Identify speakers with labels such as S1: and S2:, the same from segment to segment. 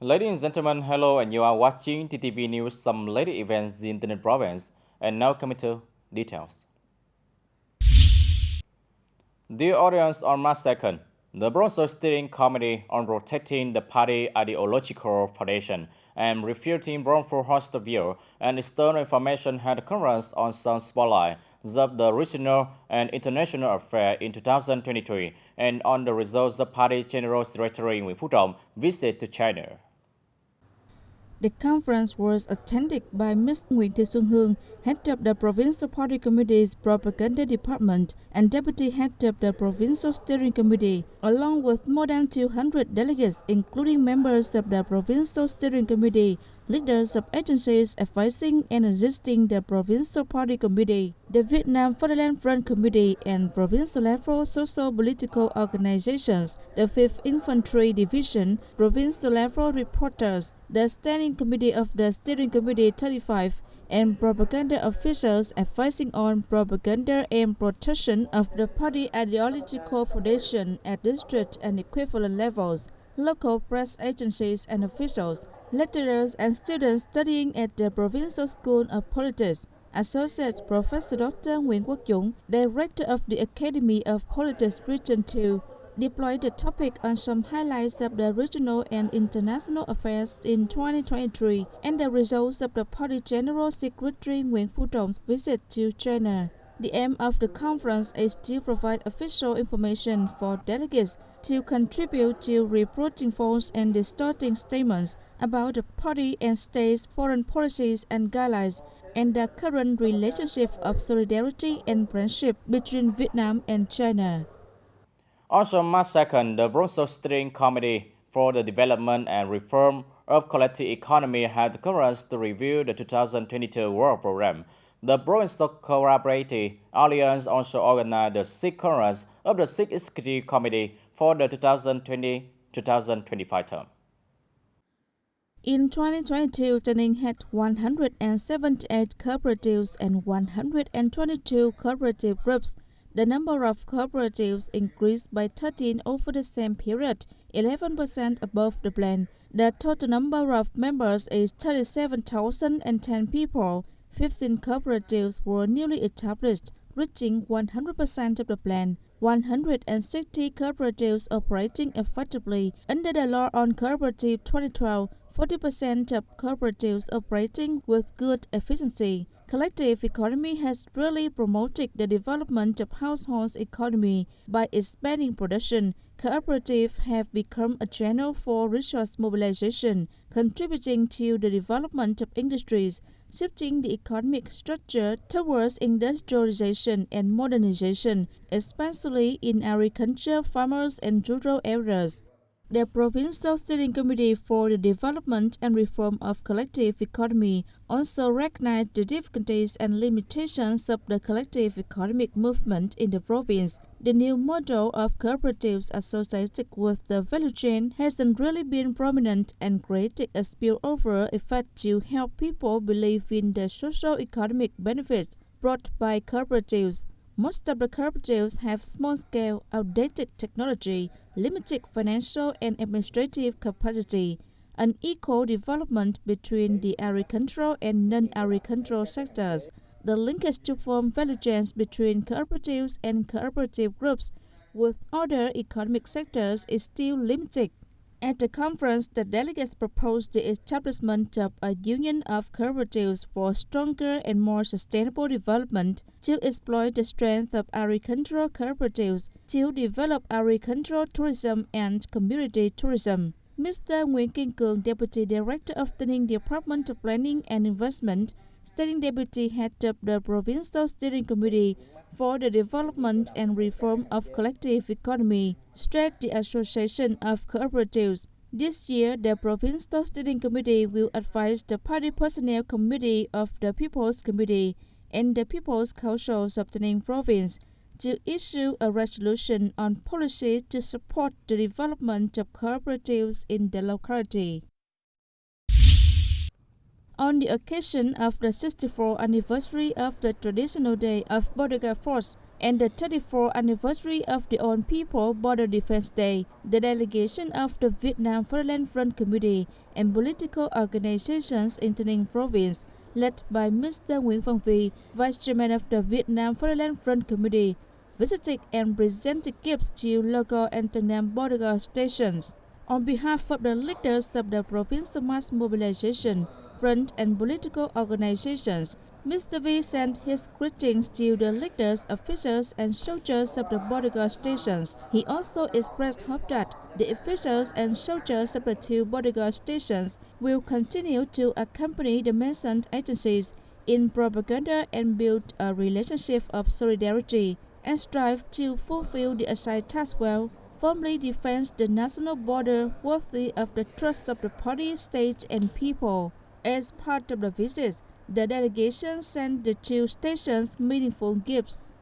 S1: Ladies and gentlemen, hello, and you are watching TTV News, some latest events in the province, and now coming to details. Dear audience, on March 2nd, the Bronze Steering Committee on Protecting the Party Ideological Foundation and Refuting Wrongful Hostile View and External Information had a conference on some spotlight of the regional and international affairs in 2023 and on the results of Party General Secretary Nguyễn Phú Trọng visit to China.
S2: The conference was attended by Ms. Nguyễn Thị Xuân Hương, head of the Provincial Party Committee's Propaganda Department and Deputy Head of the Provincial Steering Committee, along with more than 200 delegates, including members of the Provincial Steering Committee, leaders of agencies advising and assisting the Provincial Party Committee, the Vietnam Fatherland Front Committee, and provincial-level social-political organizations, the 5th Infantry Division, provincial-level reporters, the Standing Committee of the Steering Committee 35, and propaganda officials advising on propaganda and protection of the party ideological foundation at district and equivalent levels, local press agencies and officials, lecturers and students studying at the Provincial School of Politics, Associate Professor Dr. Nguyễn Quốc Dũng, Director of the Academy of Politics Region 2, deployed the topic on some highlights of the regional and international affairs in 2023 and the results of the Party General Secretary Nguyễn Phú Trọng visit to China. The aim of the conference is to provide official information for delegates to contribute to reporting false and distorting statements about the party and state's foreign policies and guidelines and the current relationship of solidarity and friendship between Vietnam and China.
S1: Also, March 2nd, the Bronze Steering Committee for the Development and Reform of Collective Economy had a conference to review the 2022 World Program. The Provincial Cooperative Alliance also organized the 6th conference of the 6th Executive Committee for the 2020-2025 term.
S2: In 2022, TayNinhTV had 178 cooperatives and 122 cooperative groups. The number of cooperatives increased by 13 over the same period, 11% above the plan. The total number of members is 37,010 people. 15 cooperatives were newly established, reaching 100% of the plan. 160 cooperatives operating effectively under the law on cooperative 2012, 40% of cooperatives operating with good efficiency. Collective economy has really promoted the development of households' economy by expanding production. Cooperatives have become a channel for resource mobilization, contributing to the development of industries, shifting the economic structure towards industrialization and modernization, especially in agriculture, farmers, and rural areas. The Provincial Steering Committee for the Development and Reform of Collective Economy also recognized the difficulties and limitations of the collective economic movement in the province. The new model of cooperatives associated with the value chain hasn't really been prominent and created a spillover effect to help people believe in the socio-economic benefits brought by cooperatives. Most of the cooperatives have small-scale, outdated technology, limited financial and administrative capacity, unequal development between the agricultural and non-agricultural sectors. The linkage to form value chains between cooperatives and cooperative groups with other economic sectors is still limited. At the conference, the delegates proposed the establishment of a union of cooperatives for stronger and more sustainable development, to exploit the strength of agricultural cooperatives, to develop agricultural tourism and community tourism. Mr. Nguyễn Kiên Cường, Deputy Director of TayNinhTV Department of Planning and Investment, Standing Deputy Head of the Provincial Steering Committee for the Development and Reform of Collective Economy, stressed the association of cooperatives. This year, the Provincial Steering Committee will advise the Party Personnel Committee of the People's Committee and the People's Councils of TayNinhTV Province to issue a resolution on policy to support the development of cooperatives in the locality. On the occasion of the 64th anniversary of the traditional day of Bodega Force, and the 34th anniversary of the On People Border Defense Day, the delegation of the Vietnam Fatherland Front Committee and political organizations in Tây Ninh Province, led by Mr. Nguyễn Văn Vy, Vice Chairman of the Vietnam Fatherland Front Committee, visited and presented gifts to local and Tây Ninh border guard stations. On behalf of the leaders of the Provincial Mass Mobilization Front and political organizations, Mr. V sent his greetings to the leaders, officials, and soldiers of the border guard stations. He also expressed hope that the officials and soldiers of the two border guard stations will continue to accompany the mentioned agencies in propaganda and build a relationship of solidarity and strive to fulfill the assigned task well, firmly defend the national border worthy of the trust of the party, state, and people. As part of the visit, the delegation sent the two stations meaningful gifts.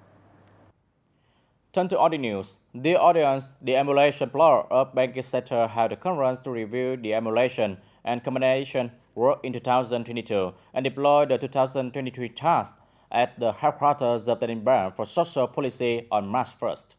S1: Turn to other news. Dear audience, the emulation floor of banking sector held a conference to review the emulation and combination work in 2022 and deploy the 2023 task at the headquarters of the TayNinhTV for social policy on March 1st.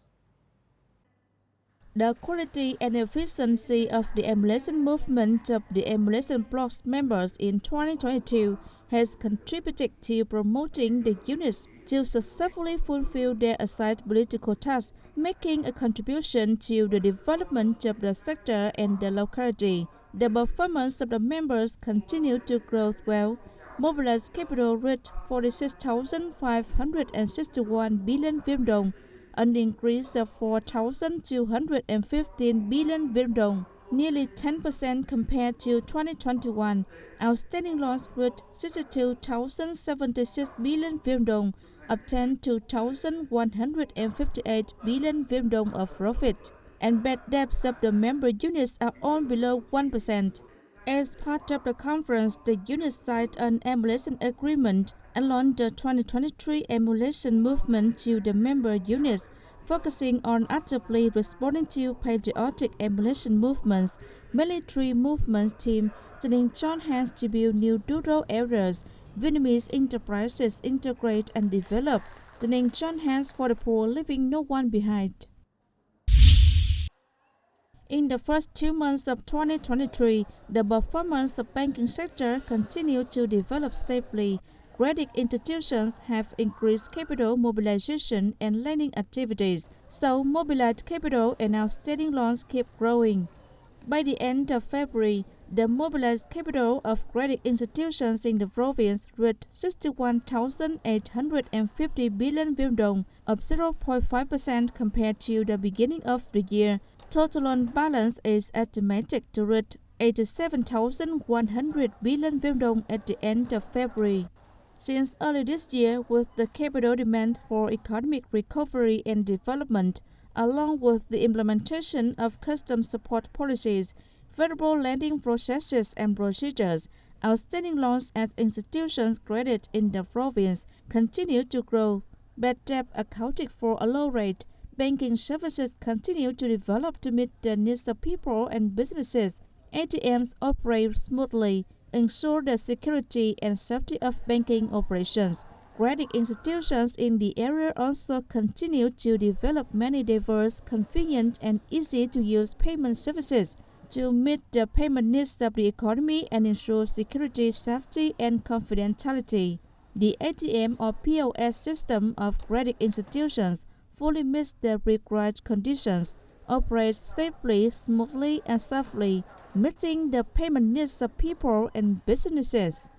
S2: The quality and efficiency of the emulation movement of the emulation bloc's members in 2022 has contributed to promoting the units to successfully fulfill their assigned political tasks, making a contribution to the development of the sector and the locality. The performance of the members continued to grow well. Mobilized capital reached 46,561 billion Viet Dong, an increase of 4,215 billion Viet Dong, nearly 10% compared to 2021. Outstanding loans reached 62,076 billion Viet Dong, obtained 2,158 billion Viet Dong of profit, and bad debts of the member units are all below 1%. As part of the conference, the units signed an emulation agreement and launched the 2023 emulation movement to the member units, focusing on actively responding to patriotic emulation movements, military movements team, taking joint hands to build new rural areas, Vietnamese enterprises integrate and develop, taking joint hands for the poor, leaving no one behind. In the first 2 months of 2023, the performance of banking sector continued to develop stably. Credit institutions have increased capital mobilization and lending activities, so mobilized capital and outstanding loans keep growing. By the end of February, the mobilized capital of credit institutions in the province reached 61,850 billion Viet Dong, up 0.5% compared to the beginning of the year. Total loan balance is estimated to reach 87,100 billion Viet Dong at the end of February. Since early this year, with the capital demand for economic recovery and development, along with the implementation of custom support policies, favorable lending processes and procedures, outstanding loans at institutions credit in the province continue to grow. Bad debt accounted for a low rate. Banking services continue to develop to meet the needs of people and businesses. ATMs operate smoothly, ensure the security and safety of banking operations. Credit institutions in the area also continue to develop many diverse, convenient, and easy-to-use payment services to meet the payment needs of the economy and ensure security, safety, and confidentiality. The ATM or POS system of credit institutions fully meets the required conditions, operates stably, smoothly, and safely, meeting the payment needs of people and businesses.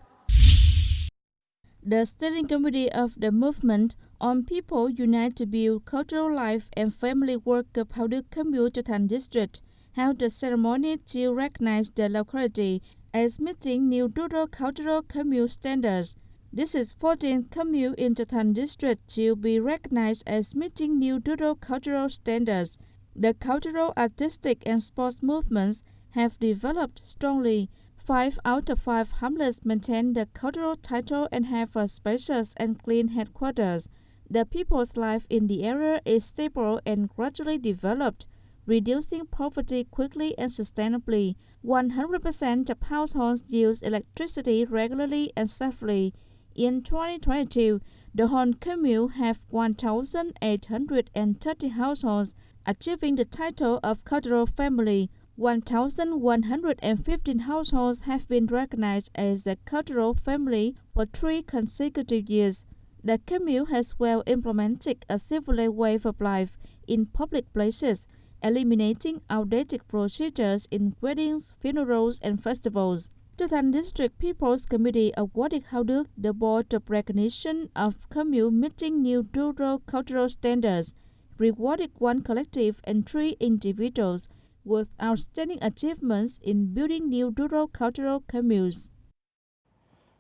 S2: The steering committee of the movement On People Unite to Build Cultural Life and Family Work of Hậu Đức Commune Trở Thành District held the ceremony to recognize the locality as meeting new rural cultural commune standards. This is 14th commune in Trở Thành District to be recognized as meeting new rural cultural standards. The cultural, artistic, and sports movements have developed strongly. 5 out of 5 hamlets maintain the cultural title and have a spacious and clean headquarters. The people's life in the area is stable and gradually developed, reducing poverty quickly and sustainably. 100% of households use electricity regularly and safely. In 2022, the whole commune have 1,830 households, achieving the title of cultural family. 1,115 households have been recognized as a cultural family for 3 consecutive years. The commune has well implemented a civilized way of life in public places, eliminating outdated procedures in weddings, funerals, and festivals. Thanh District People's Committee awarded Hào Đức the Board of Recognition of commune meeting new rural cultural standards, rewarded 1 collective and 3 individuals with outstanding achievements in building new rural cultural communes.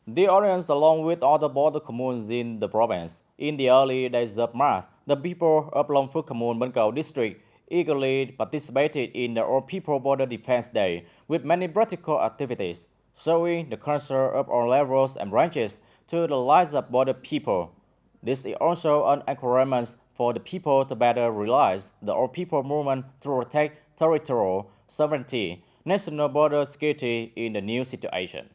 S1: The audience, along with other border communes in the province, in the early days of March, the people of Long Phước Commune, Bến Cầu District eagerly participated in the All People Border Defense Day with many practical activities, showing the culture of all levels and branches to the lives of border people. This is also an encouragement for the people to better realize the All People movement to protect territorial sovereignty, national border security in the new situation.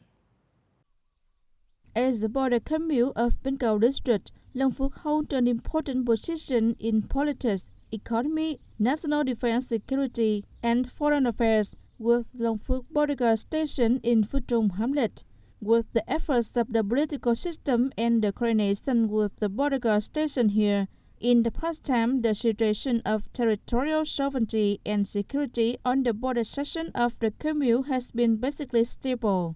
S2: As the border commune of Bến Cầu District, Long Phước holds an important position in politics, economy, national defense security, and foreign affairs, with Long Phước Border Guard Station in Phước Trung Hamlet. With the efforts of the political system and the coordination with the border guard station here, in the past time, the situation of territorial sovereignty and security on the border section of the commune has been basically stable.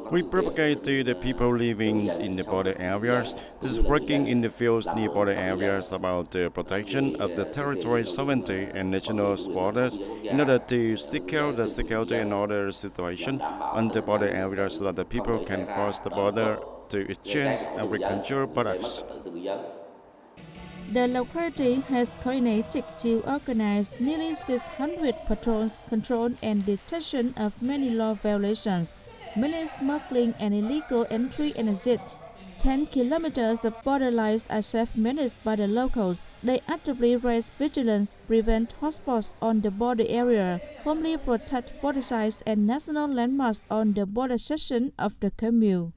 S3: We propagate to the people living in the border areas, this is working in the fields near border areas about the protection of the territorial sovereignty and national borders in order to secure the security and order situation on the border areas so that the people can cross the border to exchange agricultural products.
S2: The locality has coordinated to organize nearly 600 patrols, control and detection of many law violations, mainly smuggling and illegal entry and exit. 10 kilometers of border lines are self-managed by the locals. They actively raise vigilance, prevent hotspots on the border area, firmly protect border sites and national landmarks on the border section of the commune.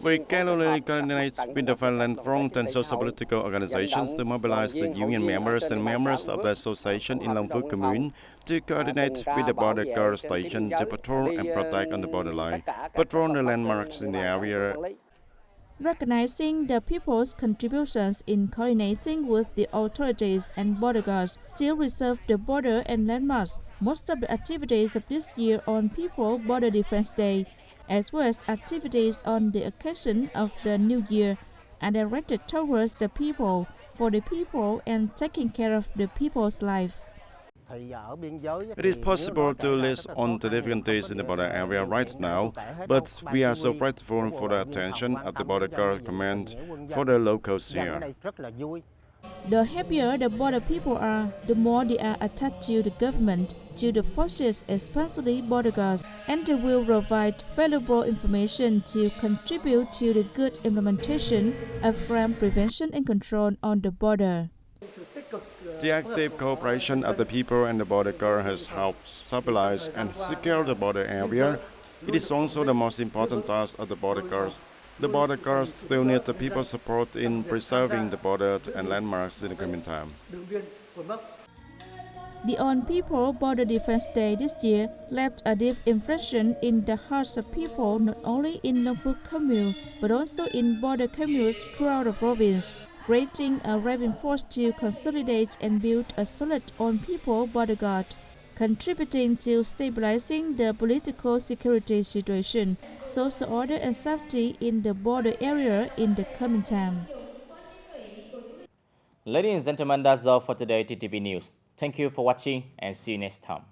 S3: We closely coordinate with the Finland Front and social political organizations to mobilize the union members and members of the association in Long Phước Commune to coordinate with the border guard station to patrol and protect on the borderline, patrol the landmarks in the area.
S2: Recognizing the people's contributions in coordinating with the authorities and border guards to reserve the border and landmarks, most of the activities of this year on People Border Defense Day, as well as activities on the occasion of the New Year, are directed towards the people, for the people, and taking care of the people's life.
S3: It is possible to list on the difficulties in the border area right now, but we are so grateful for the attention of the border guard command for the locals here.
S2: The happier the border people are, the more they are attached to the government, to the forces, especially border guards, and they will provide valuable information to contribute to the good implementation of crime prevention and control on the border.
S3: The active cooperation of the people and the border guard has helped stabilize and secure the border area. It is also the most important task of the border guards. The border guards still need the people's support in preserving the border and landmarks in the coming time.
S2: The On People Border Defense Day this year left a deep impression in the hearts of people not only in Long Phước Commune but also in border communes throughout the province, creating a driving force to consolidate and build a solid On People border guard, contributing to stabilizing the political security situation, social order and safety in the border area in the coming time.
S1: Ladies and gentlemen, that's all for today TTV News. Thank you for watching and see you next time.